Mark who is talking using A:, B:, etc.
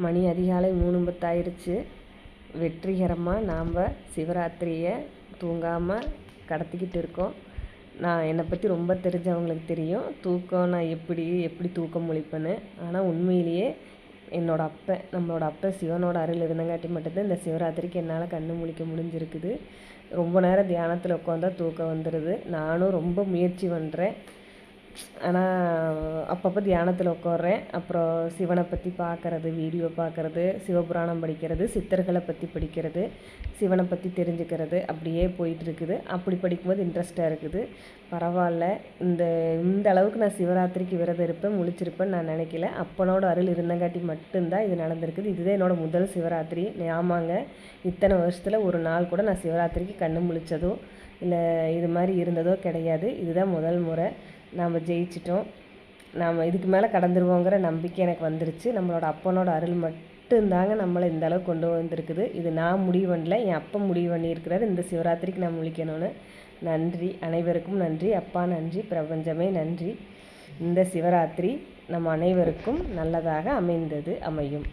A: மணி அதிகாலை 3:10 ஆயிடுச்சு. வெற்றிகரமாக நாம் சிவராத்திரியை தூங்காமல் கடத்திக்கிட்டு இருக்கோம். என்னை பற்றி ரொம்ப தெரிஞ்சவங்களுக்கு தெரியும் தூக்கம் நான் எப்படி தூக்கம் முழிப்பேன்னு. ஆனால் உண்மையிலேயே நம்மளோட அப்பா சிவனோட அருள் இருந்தங்காட்டி மட்டும்தான் இந்த சிவராத்திரிக்கு என்னால் கண்ணு முழிக்க முடிஞ்சிருக்குது. ரொம்ப நேரம் தியானத்தில் உட்காந்தா தூக்கம் வந்துடுது. நானும் ரொம்ப முயற்சி பண்ணுறேன். ஆனால் அப்பப்போ தியானத்தில் உட்கார்றேன். அப்புறம் சிவனை பற்றி பார்க்குறது, வீடியோ பார்க்குறது, சிவபுராணம் படிக்கிறது, சித்தர்களை பற்றி படிக்கிறது, சிவனை பற்றி தெரிஞ்சுக்கிறது, அப்படியே போயிட்டுருக்குது. அப்படி படிக்கும்போது இன்ட்ரெஸ்ட்டாக இருக்குது. பரவாயில்ல, இந்த அளவுக்கு நான் சிவராத்திரிக்கு விரதம் இருப்பேன், முழிச்சிருப்பேன்னு நான் நினைக்கல. அப்பனோட அருள் இருந்தங்காட்டி மட்டும்தான் இது நடந்திருக்குது. இதுதான் என்னோடய முதல் சிவராத்திரி. ஆமாங்க, இத்தனை வருஷத்தில் ஒரு நாள் கூட நான் சிவராத்திரிக்கு கண்ணு முழிச்சதோ இல்லை இது மாதிரி இருந்ததோ கிடையாது. இதுதான் முதல் முறை. நாம் ஜெயிச்சிட்டோம். நாம் இதுக்கு மேலே கடந்துருவோங்கிற நம்பிக்கை எனக்கு வந்துருச்சு. நம்மளோட அப்பனோட அருள் மட்டும்தாங்க நம்மளை இந்த அளவுக்கு கொண்டு வந்திருக்குது. இது நான் முடிவு பண்ணல, என் அப்பா முடிவு பண்ணியிருக்கிறாரு இந்த சிவராத்திரிக்கு நான் முழிக்கணும்னு. நன்றி, அனைவருக்கும் நன்றி. அப்பா நன்றி, பிரபஞ்சமே நன்றி. இந்த சிவராத்திரி நம் அனைவருக்கும் நல்லதாக அமையும்.